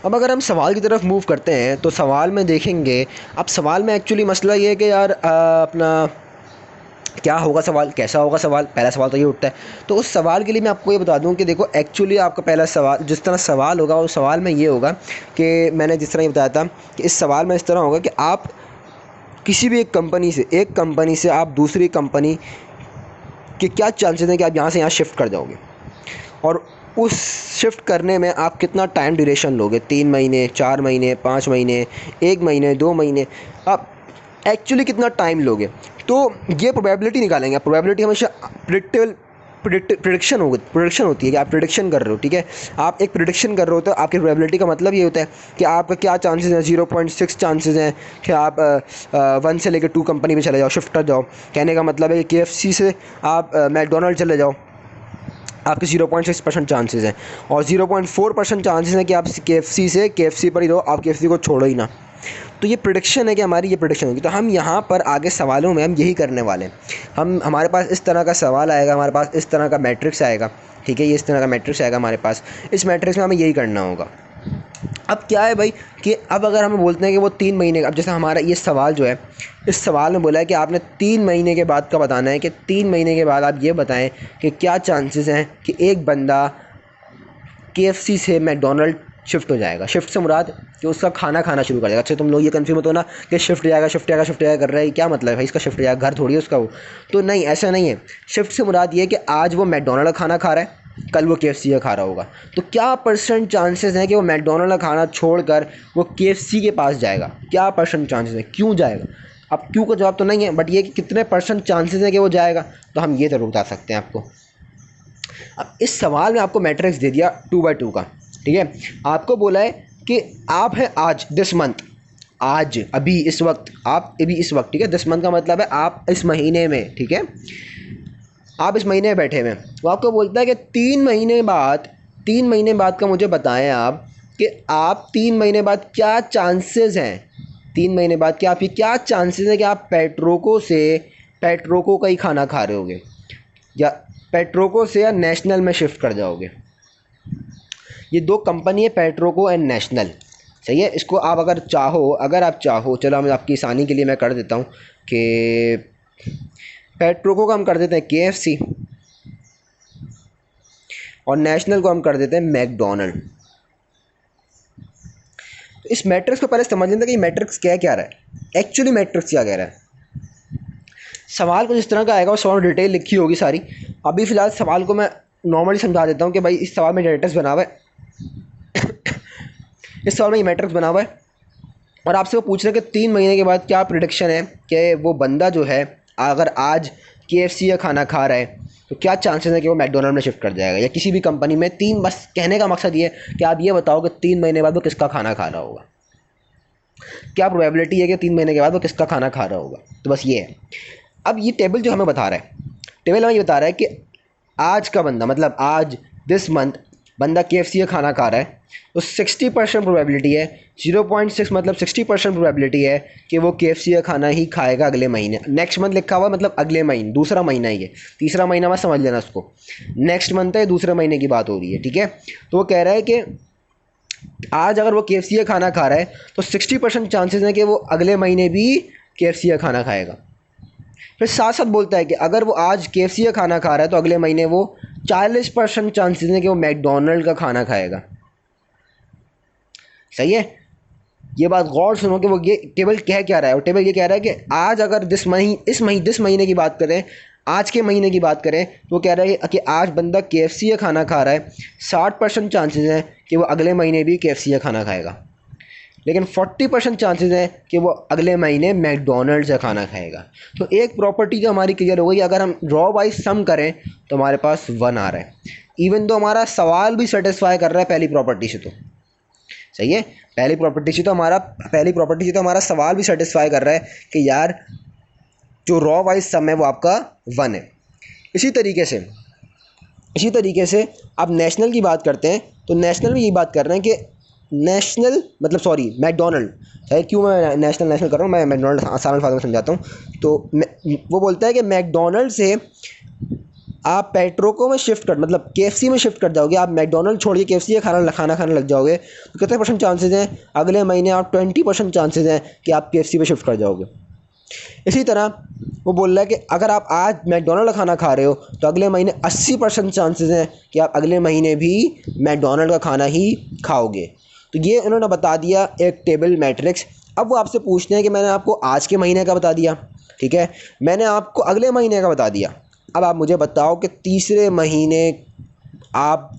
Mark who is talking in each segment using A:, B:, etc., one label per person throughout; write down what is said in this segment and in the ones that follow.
A: अब अगर हम सवाल की तरफ मूव करते हैं तो सवाल में देखेंगे, अब सवाल में एक्चुअली मसला ये है कि यार अपना क्या होगा सवाल, कैसा होगा सवाल, पहला सवाल तो ये उठता है। तो उस सवाल के लिए मैं आपको ये बता दूं कि देखो एक्चुअली आपका पहला सवाल जिस तरह सवाल होगा उस सवाल में ये होगा कि मैंने जिस तरह ये बताया था कि इस सवाल में इस तरह होगा कि आप किसी भी एक कंपनी से आप दूसरी कंपनी के क्या चांसेस हैं कि आप यहाँ से यहाँ शिफ्ट कर जाओगे, और उस शिफ्ट करने में आप कितना टाइम ड्यूरेशन लोगे, 3 महीने, 4 महीने, 5 महीने, 1 महीने, 2 महीने, आप एक्चुअली कितना टाइम लोगे। तो ये प्रोबेबिलिटी निकालेंगे। प्रोबेबिलिटी हमेशा प्रिडिक्शन होती है कि आप प्रिडिक्शन कर रहे हो, ठीक है। आप एक प्रिडिक्शन कर रहे हो तो आपकी प्रोबेबिलिटी का मतलब ये होता है कि आपका क्या चांसेस हैं, 0.6 चांसेस हैं कि आप 1 से लेकर 2 कंपनी में चले जाओ, शिफ्ट कर जाओ। कहने का मतलब है कि KFC से आप मैकडोनल्ड चले जाओ, आपके 0.6% चांसेस हैं, और 0.4% चांसेस हैं कि आप KFC पर ही रहो, आप KFC को छोड़ो ही ना। तो ये प्रिडिक्शन है कि हमारी ये प्रिडिक्शन होगी। तो हम यहाँ पर आगे सवालों में हम यही करने वाले हैं। हमारे पास इस तरह का सवाल आएगा, हमारे पास इस तरह का मैट्रिक्स आएगा, ठीक है। ये इस तरह का मैट्रिक्स आएगा हमारे पास, इस मैट्रिक्स में हमें यही करना होगा। अब क्या है भाई कि अब अगर हमें बोलते हैं कि वो 3 महीने का, अब जैसे हमारा ये सवाल जो है, इस सवाल में बोला है कि आपने 3 महीने के बाद का बताना है कि 3 महीने के बाद आप ये बताएं कि क्या चांसेस हैं कि एक बंदा KFC से मैकडोनल्ड शिफ्ट हो जाएगा। शिफ्ट से मुराद कि उसका खाना खाना शुरू कर देगा। अच्छा तुम लोग ये कन्फ्यूज मत हो ना कि शिफ्ट जाएगा कर रहा है, क्या मतलब है भाई इसका शिफ्ट जाएगा, घर थोड़ी है उसका वो। तो नहीं, ऐसा नहीं है। शिफ्ट से मुराद ये है कि आज वो मैकडोनल्ड का खाना खा रहा है, कल वो KFC का खा रहा होगा। तो क्या परसेंट चांसेस हैं कि वो मैकडोनल्ड का खाना छोड़कर वो KFC के पास जाएगा, क्या परसेंट चांसेस है, क्यों जाएगा। अब क्यों का जवाब तो नहीं है, बट ये कि कितने परसेंट चांसेस हैं कि वो जाएगा, तो हम ये ज़रूर बता सकते हैं आपको। अब इस सवाल में आपको मैट्रिक्स दे दिया 2/2 का, ठीक है। आपको बोला है कि आप हैं आज, दिस मंथ, आज अभी इस वक्त, आप अभी इस वक्त, ठीक है। दिस मंथ का मतलब है आप इस महीने में, ठीक है, आप इस महीने में बैठे हुए हैं। वो आपको बोलता है कि 3 महीने बाद का मुझे बताएं आप कि आप 3 महीने बाद क्या चांसेस हैं, 3 महीने बाद क्या आपकी क्या चांसेस है कि आप पेट्रोको का ही खाना खा रहे होगे, या पेट्रोको से या नेशनल में शिफ्ट कर जाओगे। ये 2 कंपनी है, पेट्रोको एंड नेशनल, सही है। इसको आप अगर आप चाहो, चलो हम आपकी आसानी के लिए मैं कर देता हूँ कि पेट्रोको का हम कर देते हैं KFC, और नेशनल को हम कर देते हैं मैकडोनल्ड। तो इस मैट्रिक्स को पहले समझ लेते हैं कि मैट्रिक्स क्या रहा है, एक्चुअली मैट्रिक्स क्या कह रहा है। सवाल कुछ इस तरह का आएगा और सवाल डिटेल लिखी होगी सारी। अभी फ़िलहाल सवाल को मैं नॉर्मली समझा देता हूँ कि भाई इस सवाल में मैट्रिक्स बना हुआ है इस सवाल में ये मैट्रिक्स बना हुआ है, और आपसे वो पूछ रहे हैं कि 3 महीने के बाद क्या प्रिडिक्शन है कि वो बंदा जो है अगर आज KFC का खाना खा रहा है तो क्या चांसेस है कि वो मैकडोनल्ड में शिफ्ट कर जाएगा, या किसी भी कंपनी में। बस कहने का मकसद ये है कि आप ये बताओ कि 3 महीने बाद वो किसका खाना खा रहा होगा, क्या प्रोबेबिलिटी है कि 3 महीने के बाद वो किसका खाना खा रहा होगा। तो बस ये है। अब ये टेबल जो हमें बता रहा है, टेबल हमें ये बता रहा है कि आज का बंदा, मतलब आज दिस मंथ बंदा KFC का खाना खा रहा है, तो 60% प्रोबेबिलिटी है, 0.6 मतलब 60% प्रोबेबिलिटी है कि वो KFC का खाना ही खाएगा अगले महीने। नेक्स्ट मंथ लिखा हुआ मतलब अगले महीने, दूसरा महीना ही है, तीसरा महीना मत समझ लेना उसको, नेक्स्ट मंथ है, दूसरे महीने की बात हो रही है, ठीक है। तो वो कह रहा है कि आज अगर वो KFC का खाना खा रहा है तो 60% चांसेस हैं कि वो अगले महीने भी KFC का खाना खाएगा। फिर साथ साथ बोलता है कि अगर वो आज KFC का खाना खा रहा है तो अगले महीने वो 40% चांसेस हैं कि वो मैकडोनल्ड का खाना खाएगा। सही है। ये बात गौर सुनो कि वो ये टेबल कह क्या रहा है। वो टेबल ये कह रहा है कि आज अगर दिस महीने की बात करें, आज के महीने की बात करें, तो वो कह रहा है कि आज बंदा KFC का खाना खा रहा है, 60% चांसेस हैं कि वो अगले महीने भी KFC का खाना खाएगा, लेकिन 40% चांसेस हैं कि वो अगले महीने मैकडोनल्ड का खाना खाएगा। तो एक प्रॉपर्टी जो हमारी क्लियर हो गई। अगर हम रॉ वाइज सम करें तो हमारे पास 1 आ रहा है, इवन तो हमारा सवाल भी सेटिस्फाई कर रहा है पहली प्रॉपर्टी से। तो सही है, पहली प्रॉपर्टी से तो हमारा सवाल भी सेटिस्फाई कर रहा है कि यार जो रॉ वाइज सम है वो आपका 1 है। इसी तरीके से अब नेशनल की बात करते हैं। तो नेशनल में यही बात कर रहे हैं कि मैकडोनल्ड है। क्यों मैं नेशनल कर रहा हूँ, मैं मैकडोनल्ड आसान अल्फाज में समझाता हूँ। तो वो बोलता है कि मैकडोनल्ड से आप पेट्रोको में शिफ्ट कर मतलब केएफसी में शिफ्ट कर जाओगे, आप मैकडोनल्ड छोड़ के केएफसी का खाना खाने लग जाओगे तो कितने परसेंट चांसेस हैं अगले महीने आप 20% चांसेस हैं कि आप केएफसी में शिफ्ट कर जाओगे। इसी तरह वो बोल रहा है कि अगर आप आज मैकडोनल्ड का खाना खा रहे हो तो अगले महीने 80% चांसेस हैं कि आप अगले महीने भी मैकडोनल्ड का खाना ही खाओगे। तो ये उन्होंने बता दिया एक टेबल मैट्रिक्स। अब वो आपसे पूछते हैं कि मैंने आपको आज के महीने का बता दिया, ठीक है, मैंने आपको अगले महीने का बता दिया, अब आप मुझे बताओ कि तीसरे महीने आप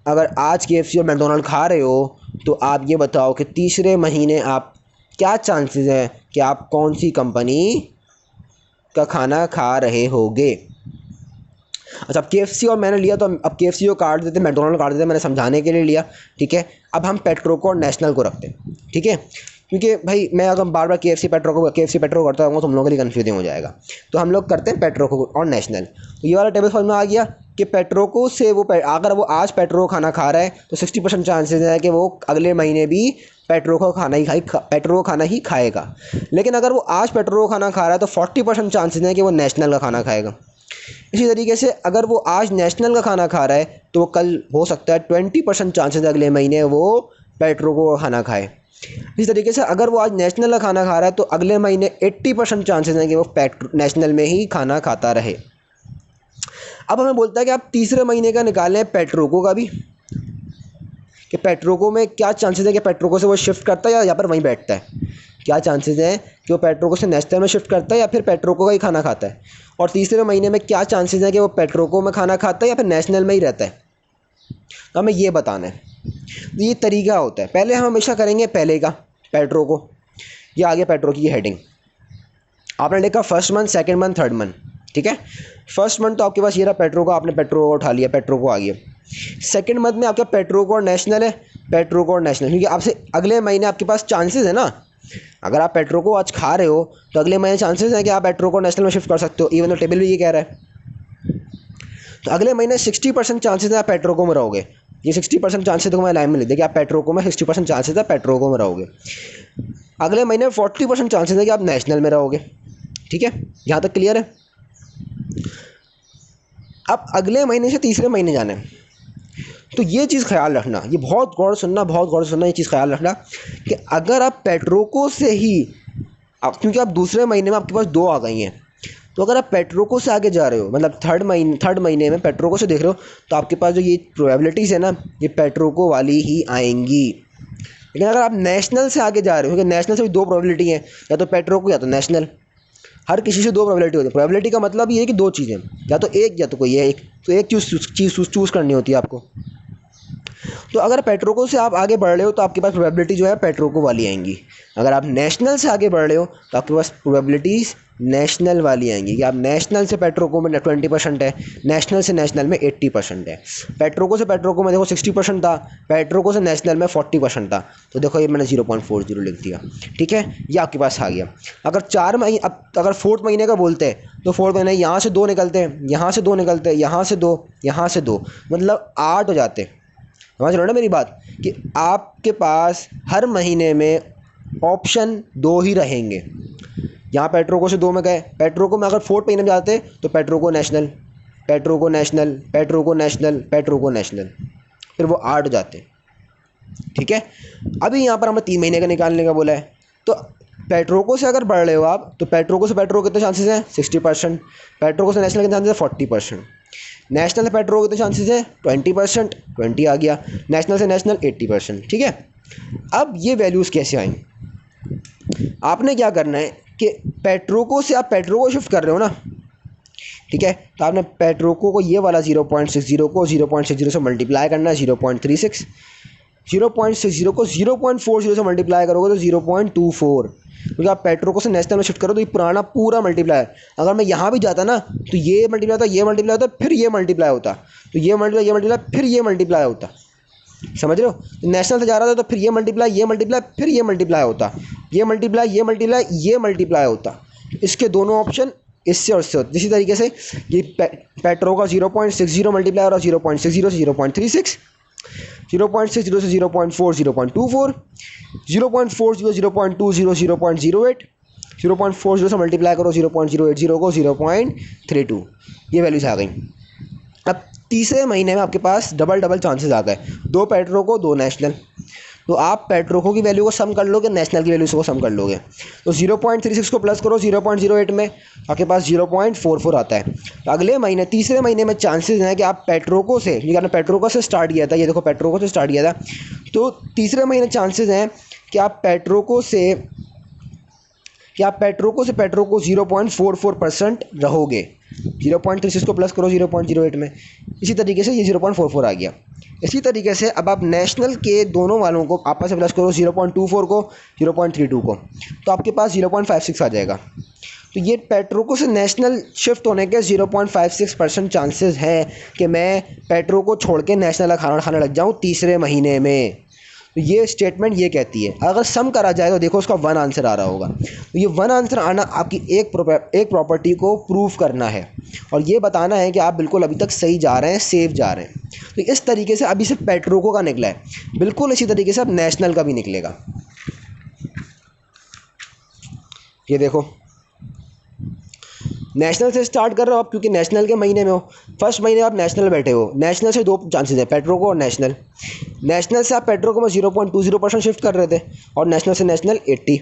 A: अगर आज केएफसी और मैकडोनल्ड खा रहे हो तो आप ये बताओ कि तीसरे महीने आप क्या चांसेस हैं कि आप कौन सी कंपनी का खाना खा रहे होगे। अच्छा, अब केएफसी और मैंने लिया तो अब केएफसी को काट देते, मैकडोनल्ड काट देते, मैंने समझाने के लिए लिया, ठीक है। अब हम पेट्रोको और नेशनल को रखते हैं, ठीक है, क्योंकि भाई मैं अगर बार बार केएफसी पेट्रोको करता हूँ तो हम लोगों के लिए कन्फ्यूजिंग हो जाएगा। तो हम लोग करते हैं पेट्रोको और नेशनल। तो ये वाला टेबल समझ में आ गया कि पेट्रोको से वो अगर वो आज पेट्रोको खाना खा रहा है तो 60% चांसेस है कि वो अगले महीने भी पेट्रोको खाना ही खाएगा। लेकिन अगर वो आज पेट्रोको खाना खा रहा है तो 40% चांसेस है कि वो नेशनल का खाना खाएगा। इसी तरीके से अगर वो आज नेशनल का खाना खा रहा है तो वो कल हो सकता है 20% चांसेस अगले महीने वो पेट्रोको का खाना खाए। इसी तरीके से अगर वो आज नेशनल का खाना खा रहा है तो अगले महीने 80% चांसेस हैं कि वो नेशनल में ही खाना खाता रहे। अब हमें बोलता है कि आप तीसरे महीने का निकालें पेट्रोको का भी, कि पेट्रोको में क्या चांसेस है कि पेट्रोको से वो शिफ्ट करता है या यहाँ पर वहीं बैठता है, क्या चांसेस हैं कि वो पेट्रोको से नेशनल में शिफ्ट करता है या फिर पेट्रोको का ही खाना खाता है, और तीसरे महीने में क्या चांसेस हैं कि वो पेट्रोको में खाना खाता है या फिर नेशनल में ही रहता है। तो हमें ये बताना है। तो ये तरीका होता है, पहले हम हमेशा करेंगे पहले का पेट्रोको। ये आ गया पेट्रोको की हेडिंग, आपने लिखा first month, second month, third month, ठीक है। फर्स्ट मंथ तो आपके पास ये रहा पेट्रोको, आपने पेट्रोको उठा लिया, पेट्रोको आ गया। सेकंड मंथ में आपका पेट्रोको और नेशनल है, पेट्रोको और नेशनल, क्योंकि आपसे अगले महीने आपके पास चांसेस है ना, अगर आप पेट्रोको आज खा रहे हो तो अगले महीने चांसेस हैं कि आप पेट्रोको नेशनल में शिफ्ट कर सकते हो, इवन तो टेबल भी ये कह रहा है। तो अगले महीने 60% चांसेस है आप पेट्रोको में रहोगे। ये 60% चांसेस तो मैं लाइन में लिख दिया कि आप पेट्रोको में 60% चांसेस है पेट्रोको में रहोगे। अगले महीने 40% चांसेस है कि आप नेशनल में रहोगे, ठीक है, यहाँ तक क्लियर है। अब अगले महीने से तीसरे महीने जाना है, तो ये चीज़ ख्याल रखना, ये बहुत गौर से सुनना, ये चीज़ ख्याल रखना कि अगर आप पेट्रोको से ही क्योंकि आप दूसरे महीने में आपके पास 2 आ गई हैं, तो अगर आप पेट्रोको से आगे जा रहे हो मतलब थर्ड महीने में पेट्रोको से देख रहे हो तो आपके पास जो ये प्रोबेबिलिटीज़ है ना ये पेट्रोको वाली ही आएंगी। लेकिन अगर आप नेशनल से आगे जा रहे हो, क्योंकि नेशनल से भी 2 प्रोबेबिलिटी हैं, या तो पेट्रोको या तो नेशनल, हर किसी से 2 प्रोबेबिलिटी होती है। प्रोबेबिलिटी का मतलब ये है कि 2 चीज़ें, या तो एक या तो कोई है एक, तो एक चीज़ चूज़ करनी होती है आपको। तो अगर पेट्रोको से आप आगे बढ़ रहे हो तो आपके पास प्रोबेबिलिटी जो है पेट्रोको वाली आएंगी। अगर आप नेशनल से आगे बढ़ रहे हो तो आपके पास प्रोबेबिलिटीज़ नेशनल वाली आएंगी, कि आप नेशनल से पेट्रोको में 20% है, नेशनल से नेशनल में 80% है। पेट्रोको से पेट्रोको में देखो 60% था, पेट्रोको से नेशनल में 40% था, तो देखो ये मैंने 0.40 लिख दिया, ठीक है, ये आपके पास आ गया। अगर 4 महीने अब अगर 4th महीने का बोलते हैं तो 4th महीने यहाँ से 2 निकलते हैं, यहाँ से 2 निकलते हैं, यहाँ से 2, यहाँ से 2, मतलब 8 हो जाते हैं। समझ रहे हो ना मेरी बात, कि आपके पास हर महीने में ऑप्शन 2 ही रहेंगे। यहाँ पेट्रोको से 2 में गए, पेट्रोको में अगर 4th महीने में जाते तो पेट्रोको नेशनल, पेट्रोको नेशनल, पेट्रोको नेशनल, पेट्रोको नेशनल, फिर वो 8 हो जाते, ठीक है। अभी यहाँ पर हमें 3 महीने का निकालने का बोला है, तो पेट्रोको से अगर बढ़ रहे हो आप तो पेट्रोको से पेट्रोको कितने चांसेस हैं 60%, पेट्रोको से नेशनल कितने चांसेस है 40%, नेशनल से पेट्रोको कितने चांसेस है 20%, 20 आ गया, नेशनल से नेशनल 80%, ठीक है। अब ये वैल्यूज़ कैसे आएंगी, आपने क्या करना है कि पेट्रोको से आप पेट्रोको शिफ्ट कर रहे हो ना, ठीक है, तो आपने पेट्रोको को ये वाला 0.60 को 0.60 से मल्टीप्लाई करना है 0.36, 0.60 को 0.40 से मल्टीप्लाई करोगे तो 0.24, क्योंकि आप पेट्रोको से नेशनल में शिफ्ट करो तो ये पुराना पूरा मल्टीप्लाई है। अगर मैं यहाँ भी जाता ना तो ये मल्टीप्लाई होता, ये मल्टीप्लाई होता, फिर ये मल्टीप्लाई होता, तो ये मल्टीप्लाई फिर ये मल्टीप्लाई होता, समझ रहे हो। तो नेशनल से जा रहा था तो फिर ये मल्टीप्लाई फिर ये मल्टीप्लाई होता, ये मल्टीप्लाई होता। इसके दोनों ऑप्शन इससे और इससे होते। इसी तरीके से ये पेट्रोको का 0.60 मल्टीप्लाई हो रहा है 0.60 से 0.36, 0.60 से 0.4 0.24, 0.40 0.20 0.08, 0.40 से मल्टीप्लाई करो 0.080 को 0.32, ये वैल्यूज आ गई। अब तीसरे महीने में आपके पास डबल डबल चांसेस आ गए, 2 पेट्रोको 2 नेशनल। तो आप पेट्रोको की वैल्यू को सम कर लोगे, नेशनल की वैल्यू को सम कर लोगे। तो 0.36 को प्लस करो 0.08 में, आपके पास 0.44 आता है। तो अगले महीने तीसरे महीने में चांसेस हैं कि आप पेट्रोको से, ये आपने पेट्रोको से स्टार्ट किया था, ये देखो पेट्रोको से स्टार्ट किया था, तो तीसरे महीने चांसेस हैं कि आप पेट्रोको से पेट्रोको 0.44% रहोगे। 0.36 को प्लस करो 0.08 में, इसी तरीके से ये 0.44 आ गया। इसी तरीके से अब आप नेशनल के दोनों वालों को आपस में प्लस करो, 0.24 को 0.32 को, तो आपके पास 0.56 आ जाएगा। तो ये पेट्रोको से नेशनल शिफ्ट होने के 0.56% चांसेस हैं कि मैं पेट्रोको छोड़ के नेशनल खाना खाने लग जाऊँ तीसरे महीने में। तो ये स्टेटमेंट ये कहती है। अगर सम करा जाए तो देखो उसका 1 आंसर आ रहा होगा। तो ये 1 आंसर आना आपकी एक प्रॉपर्टी को प्रूव करना है और ये बताना है कि आप बिल्कुल अभी तक सही जा रहे हैं, सेफ जा रहे हैं। तो इस तरीके से अभी सिर्फ पेट्रोको का निकला है, बिल्कुल इसी तरीके से अब नेशनल का भी निकलेगा। ये देखो नेशनल से स्टार्ट कर रहे हो आप, क्योंकि नेशनल के महीने में हो, फर्स्ट महीने आप नेशनल बैठे हो। नेशनल से 2 चांसेस हैं, पेट्रोको और नेशनल। नेशनल से आप पेट्रोको में 0.20% शिफ्ट कर रहे थे और नेशनल से नेशनल 80,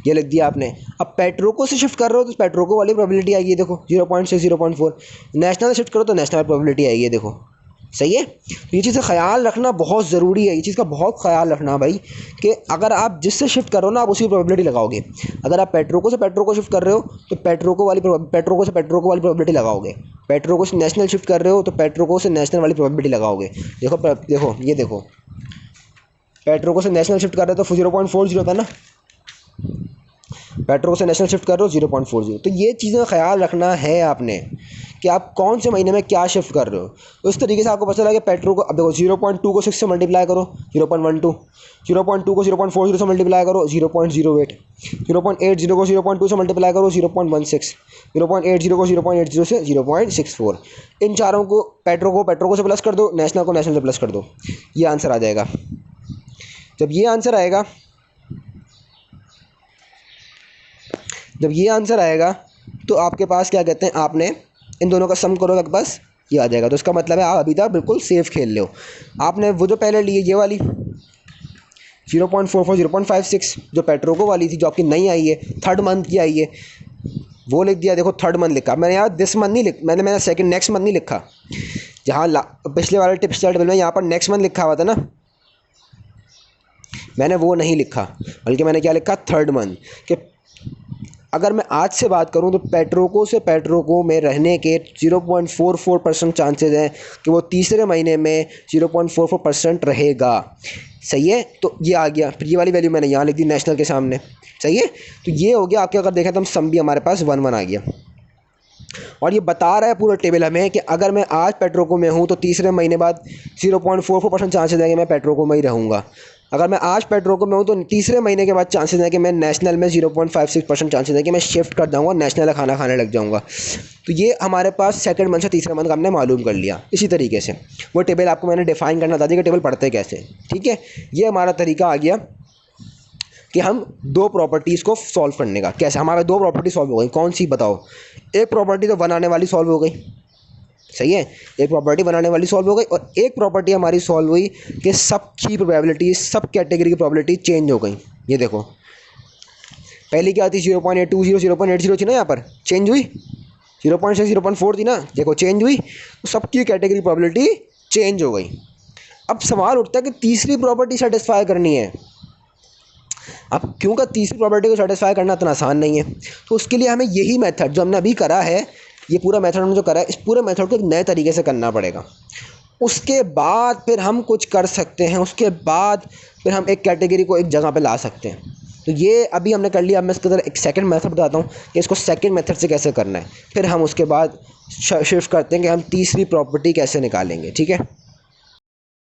A: ये लिख दिया आपने। अब पेट्रोको से शिफ्ट कर रहे हो तो पेट्रोको वाली प्रोबेबिलिटी आएगी, देखो 0.6 0.4। नेशनल से शिफ्ट करो तो नेशनल प्रोबेबिलिटी आएगी, देखो सही है। तो ये चीज़ का ख्याल रखना बहुत ज़रूरी है, ये चीज़ का बहुत ख्याल रखना भाई कि अगर आप जिससे शिफ्ट करो ना आप उसी प्रोबेबिलिटी लगाओगे। अगर आप पेट्रोको से पेट्रोको शिफ्ट कर रहे हो तो पेट्रोको से पेट्रोको वाली प्रोबेबिलिटी लगाओगे। पेट्रोको से नेशनल शिफ्ट कर रहे हो तो पेट्रोको से नेशनल वाली प्रोबेबिलिटी लगाओगे। देखो ये देखो, पेट्रोको से नेशनल शिफ्ट कर रहे हो तो 0.40 था ना, पेट्रोको से नेशनल शिफ्ट कर रहे हो 0.40। तो ये चीज़ें का ख्याल रखना है आपने कि आप कौन से महीने में क्या शिफ्ट कर रहे हो। तो इस तरीके से आपको पता चला कि पेट्रोको, अब देखो 0.2 को 6 से मल्टीप्लाई करो 0.12, 0.2 को 0.40 से मल्टीप्लाई करो 0.08, 0.80 को 0.2 से मल्टीप्लाई करो 0.16, 0.80 को 0.80 से 0.64। इन चारों को पेट्रोको से प्लस कर दो, नेशनल को नेशनल से प्लस कर दो, ये आंसर आ जाएगा। जब ये आंसर आएगा तो आपके पास क्या कहते हैं, आपने इन दोनों का सम करोगे, आपके पास ये आ जाएगा। तो इसका मतलब है आप अभी तक बिल्कुल सेफ खेल रहे हो। आपने वो जो पहले लिए ये वाली 0.44 0.56 जो पेट्रोको वाली थी, जो आपकी नई आई है, 3rd मंथ की आई है, वो लिख दिया। देखो 3rd मंथ लिखा मैंने, यार दिस मंथ नहीं मैंने सेकंड नेक्स्ट मंथ नहीं लिखा। जहाँ पिछले वाले टिप्स टेबल में यहाँ पर नेक्स्ट मंथ लिखा हुआ था ना, मैंने वो नहीं लिखा, बल्कि मैंने क्या लिखा 3rd मंथ। कि अगर मैं आज से बात करूं तो पेट्रोको से पेट्रोको में रहने के 0.44% चांसेस हैं कि वो तीसरे महीने में 0.44% रहेगा। सही है, तो ये आ गया। फिर ये वाली वैल्यू मैंने यहाँ लिख दी नेशनल के सामने। सही है, तो ये हो गया आपके। अगर देखा तो हम सम भी हमारे पास 1 आ गया और ये बता रहा है पूरा टेबल हमें कि अगर मैं आज पेट्रोको में हूँ तो तीसरे महीने बाद 0.44% चांसेस है कि मैं पेट्रोको में ही रहूँगा। अगर मैं आज पेट्रोको में हूँ तो तीसरे महीने के बाद चांसेस है कि मैं नेशनल में 0.56% चांसेस है कि मैं शिफ्ट कर जाऊँगा, नेशनल खाना खाने लग जाऊँगा। तो ये हमारे पास सेकंड मंथ से तीसरे मंथ का हमने मालूम कर लिया। इसी तरीके से वो टेबल आपको मैंने डिफाइन करना बता दिया कि टेबल पढ़ते कैसे। ठीक है, ये हमारा तरीका आ गया कि हम 2 प्रॉपर्टीज़ को सॉल्व करने का। कैसे हमारे 2 प्रॉपर्टी सॉल्व हो गई, कौन सी बताओ। एक प्रॉपर्टी तो बनाने वाली सॉल्व हो गई, सही है, एक प्रॉपर्टी बनाने वाली सॉल्व हो गई, और एक प्रॉपर्टी हमारी सॉल्व हुई कि सब की प्रोबेबिलिटी, सब कैटेगरी की प्रोबेबिलिटी चेंज हो गई। ये देखो पहली क्या थी 0.820 0.80 थी ना, यहाँ पर चेंज हुई 0.6 0.4 थी ना, देखो चेंज हुई। तो सबकी कैटेगरी प्रोबेबिलिटी चेंज हो गई। अब सवाल उठता है कि तीसरी प्रॉपर्टी सेटिस्फाई करनी है। अब क्योंकि तीसरी प्रॉपर्टी को सेटिस्फाई करना इतना आसान नहीं है, तो उसके लिए हमें यही मेथड जो हमने अभी करा है, ये पूरा मेथड हमने जो करा है, इस पूरे मेथड को एक नए तरीके से करना पड़ेगा। उसके बाद फिर हम कुछ कर सकते हैं, उसके बाद फिर हम एक कैटेगरी को एक जगह पे ला सकते हैं। तो ये अभी हमने कर लिया। अब मैं इसके अंदर एक सेकंड मेथड बताता हूँ कि इसको सेकंड मेथड से कैसे करना है। फिर हम उसके बाद शिफ्ट करते हैं कि हम तीसरी प्रॉपर्टी कैसे निकालेंगे। ठीक है।